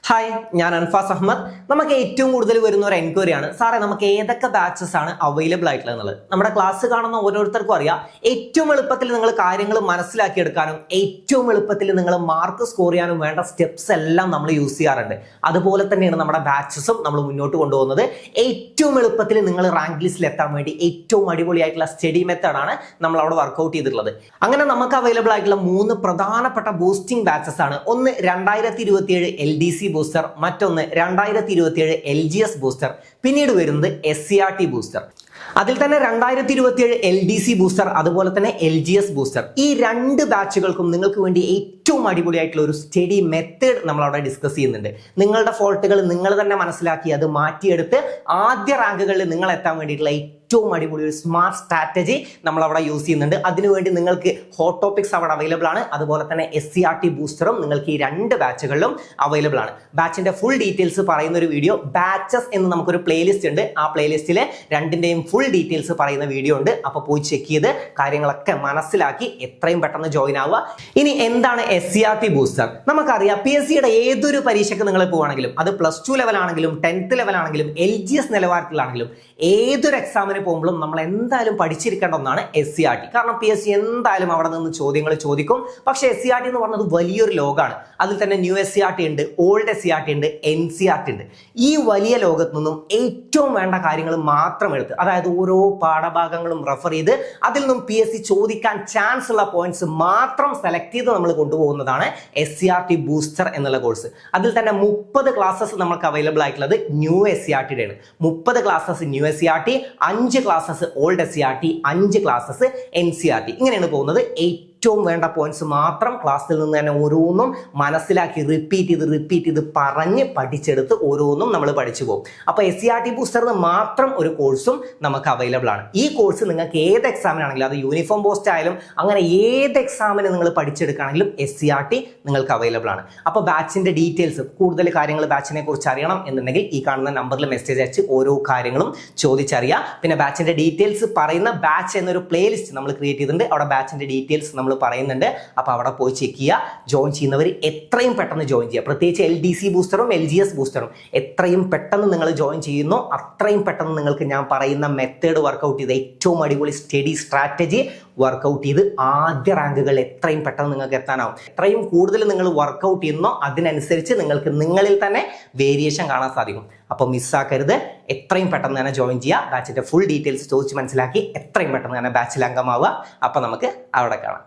Hi, ഞാൻ അൻഫാസ് അഹമ്മദ്. നമുക്ക് ഏറ്റവും കൂടുതൽ വരുന്ന ഒരു എൻക്വയറി ആണ്, സാറേ നമുക്ക് ഏതൊക്കെ ബാച്ചസ് ആണ് അവൈലബിൾ ആയിട്ടുള്ളത് എന്നുള്ളത്. നമ്മുടെ ക്ലാസ് കാണുന്ന ഓരോരുത്തർക്കും അറിയാം, ഏറ്റവും എളുപ്പത്തിൽ നിങ്ങൾ കാര്യങ്ങൾ മനസ്സിലാക്കിയെടുക്കാനും ഏറ്റവും എളുപ്പത്തിൽ നിങ്ങൾ മാർക്ക് സ്കോർ ചെയ്യാനും വേണ്ട സ്റ്റെപ്സ് എല്ലാം നമ്മൾ യൂസ് ചെയ്യാറുണ്ട്. അതുപോലെ തന്നെയാണ് നമ്മുടെ ബാച്ചസും നമ്മൾ മുന്നോട്ട് കൊണ്ടുപോകുന്നത്. ഏറ്റവും എളുപ്പത്തിൽ നിങ്ങൾ റാങ്ക് ലിസ്റ്റിൽ എത്താൻ വേണ്ടി ഏറ്റവും അടിപൊളിയായിട്ടുള്ള സ്റ്റഡി മെത്തേഡാണ് നമ്മൾ അവിടെ വർക്ക്ഔട്ട് ചെയ്തിട്ടുള്ളത്. അങ്ങനെ നമുക്ക് അവൈലബിൾ ആയിട്ടുള്ള 3 പ്രധാനപ്പെട്ട ബൂസ്റ്റിംഗ് ബാച്ചസ് ആണ്. ഒന്ന് 2027 LDC ബൂസ്റ്റർ, മറ്റൊന്ന് 2027 LGS ബൂസ്റ്റർ, പിന്നീട് വരുന്നത് SCRT ബൂസ്റ്റർ. അതിൽ തന്നെ 2027 LDC ബൂസ്റ്റർ അതുപോലെ തന്നെ LGS ബൂസ്റ്റർ, ഈ 2 ബാച്ചുകൾക്കും നിങ്ങൾക്ക് വേണ്ടി ഏറ്റവും അടിപൊളിയായിട്ടുള്ള ഒരു സ്റ്റഡി മെത്തേഡ് നമ്മൾ അവിടെ ഡിസ്കസ് ചെയ്യുന്നുണ്ട്. നിങ്ങളുടെ ഫോൾട്ടുകൾ നിങ്ങൾ തന്നെ മനസ്സിലാക്കി അത് മാറ്റിയെടുത്ത് ആദ്യ റാങ്കുകളിൽ നിങ്ങൾ എത്താൻ വേണ്ടിയിട്ടുള്ള ഏറ്റവും അടിപൊളി ഒരു സ്മാർട്ട് സ്ട്രാറ്റജി നമ്മൾ അവിടെ യൂസ് ചെയ്യുന്നുണ്ട്. അതിനുവേണ്ടി നിങ്ങൾക്ക് ഹോട്ട് ടോപ്പിക്സ് അവിടെ അവൈലബിൾ ആണ്. അതുപോലെ തന്നെ SCRT ബൂസ്റ്ററും നിങ്ങൾക്ക് ഈ 2 ബാച്ചുകളിലും അവൈലബിൾ ആണ്. ബാച്ചിന്റെ ഫുൾ ഡീറ്റെയിൽസ് പറയുന്ന ഒരു വീഡിയോ, ബാച്ചസ് എന്ന് നമുക്കൊരു പ്ലേലിസ്റ്റ് ഉണ്ട്. ആ പ്ലേലിസ്റ്റിൽ 2ന്റെയും ഫുൾ ഡീറ്റെയിൽസ് പറയുന്ന വീഡിയോ ഉണ്ട്. അപ്പോൾ പോയി ചെക്ക് ചെയ്ത് കാര്യങ്ങളൊക്കെ മനസ്സിലാക്കി എത്രയും പെട്ടെന്ന് ജോയിൻ ആവുക. ഇനി എന്താണ് SCRT ബൂസ്റ്റർ? നമുക്കറിയാം, PSCയുടെ ഏതൊരു പരീക്ഷയ്ക്ക് നിങ്ങൾ പോവുകയാണെങ്കിലും, അത് +2 ലെവൽ ആണെങ്കിലും 10th ലെവൽ ആണെങ്കിലും LGS നിലവാരത്തിലാണെങ്കിലും ഏതൊരു എക്സാമിന് പോകുമ്പോഴും നമ്മൾ എന്തായാലും പഠിച്ചിരിക്കേണ്ട ഒന്നാണ് SCRT. കാരണം PSC എന്തായാലും അവിടെ നിന്ന് ചോദ്യങ്ങൾ ചോദിക്കും. പക്ഷേ SCRT എന്ന് പറഞ്ഞത് വലിയൊരു ലോകമാണ്. അതിൽ തന്നെ ന്യൂ SCRT ഉണ്ട്, ഓൾഡ് SCRT ഉണ്ട്, NCRT ഉണ്ട്. ഈ വലിയ ലോകത്ത് നിന്നും ഏറ്റവും വേണ്ട കാര്യങ്ങൾ മാത്രം എടുത്ത്, അതായത് ഓരോ പാഠഭാഗങ്ങളും റെഫർ ചെയ്ത് അതിൽ നിന്നും PSC ചോദിക്കാൻ ചാൻസ് ഉള്ള പോയിന്റ്സ് മാത്രം സെലക്ട് ചെയ്ത് നമ്മൾ കൊണ്ടുപോകുന്നതാണ് SCRT ബൂസ്റ്റർ എന്നുള്ള കോഴ്സ്. അതിൽ തന്നെ 30 ക്ലാസ്സസ് നമുക്ക് അവൈലബിൾ ആയിട്ടുള്ളത് ന്യൂ SCRTയുടെ ആണ്. 30 classes new SCRT, 5 classes old SCRT, 5 classes NCRT. ഇങ്ങനെയാണ് പോകുന്നത്. ഏറ്റവും വേണ്ട പോയിന്റ്സ് മാത്രം ക്ലാസ്സിൽ നിന്ന് തന്നെ ഓരോന്നും മനസ്സിലാക്കി റിപ്പീറ്റ് ചെയ്ത് പറഞ്ഞ് പഠിച്ചെടുത്ത് ഓരോന്നും നമ്മൾ പഠിച്ചു പോകും. അപ്പോൾ SCRT ബൂസ്റ്ററിന് മാത്രം ഒരു കോഴ്സും നമുക്ക് അവൈലബിൾ ആണ്. ഈ കോഴ്സ് നിങ്ങൾക്ക് ഏത് എക്സാമിനാണെങ്കിലും, അത് യൂണിഫോം പോസ്റ്റ് ആയാലും അങ്ങനെ ഏത് എക്സാമിന് നിങ്ങൾ പഠിച്ചെടുക്കുകയാണെങ്കിലും SCRT നിങ്ങൾക്ക് അവൈലബിൾ ആണ്. അപ്പോൾ ബാച്ചിന്റെ ഡീറ്റെയിൽസ്, കൂടുതൽ കാര്യങ്ങൾ ബാച്ചിനെ കുറിച്ച് അറിയണം എന്നുണ്ടെങ്കിൽ ഈ കാണുന്ന നമ്പറിൽ മെസ്സേജ് അയച്ച് ഓരോ കാര്യങ്ങളും ചോദിച്ചറിയാം. പിന്നെ ബാച്ചിന്റെ ഡീറ്റെയിൽസ് പറയുന്ന ബാച്ച് എന്നൊരു പ്ലേലിസ്റ്റ് നമ്മൾ ക്രിയേറ്റ് ചെയ്തിട്ടുണ്ട്. അവിടെ ബാച്ചിന്റെ ഡീറ്റെയിൽസ് നമ്മൾ പറയുന്നുണ്ട്. അപ്പോൾ അവിടെ പോയി ചെക്ക് ചെയ്യുക. ജോയിൻ ചെയ്യുന്നവർ എത്രയും പെട്ടെന്ന് ജോയിൻ ചെയ്യുക. പ്രത്യേകിച്ച് LDC ബൂസ്റ്ററും LGS ബൂസ്റ്ററും എത്രയും പെട്ടെന്ന് നിങ്ങൾ ജോയിൻ ചെയ്യുന്നു അത്രയും പെട്ടെന്ന് നിങ്ങൾക്ക് ഞാൻ പറയുന്ന മെത്തേഡ് വർക്കൗട്ട് ചെയ്ത് ഏറ്റവും അടിപൊളി സ്റ്റഡി സ്ട്രാറ്റജി വർക്കൗട്ട് ചെയ്ത് ആദ്യ റാങ്കുകൾ എത്രയും പെട്ടെന്ന് നിങ്ങൾക്ക് എത്താനാവും. എത്രയും കൂടുതൽ നിങ്ങൾ വർക്കൗട്ട് ചെയ്യുന്നോ അതിനനുസരിച്ച് നിങ്ങൾക്ക് നിങ്ങളിൽ തന്നെ വേരിയേഷൻ കാണാൻ സാധിക്കും. അപ്പോൾ മിസ്സാക്കരുത്. എത്രയും പെട്ടെന്ന് തന്നെ ജോയിൻ ചെയ്യുക. ബാച്ചിന്റെ ഫുൾ ഡീറ്റെയിൽസ് ചോദിച്ച് മനസ്സിലാക്കി എത്രയും പെട്ടെന്ന് തന്നെ ബാച്ചിൽ അംഗമാവുക. അപ്പോൾ നമുക്ക് അവിടെ കാണാം.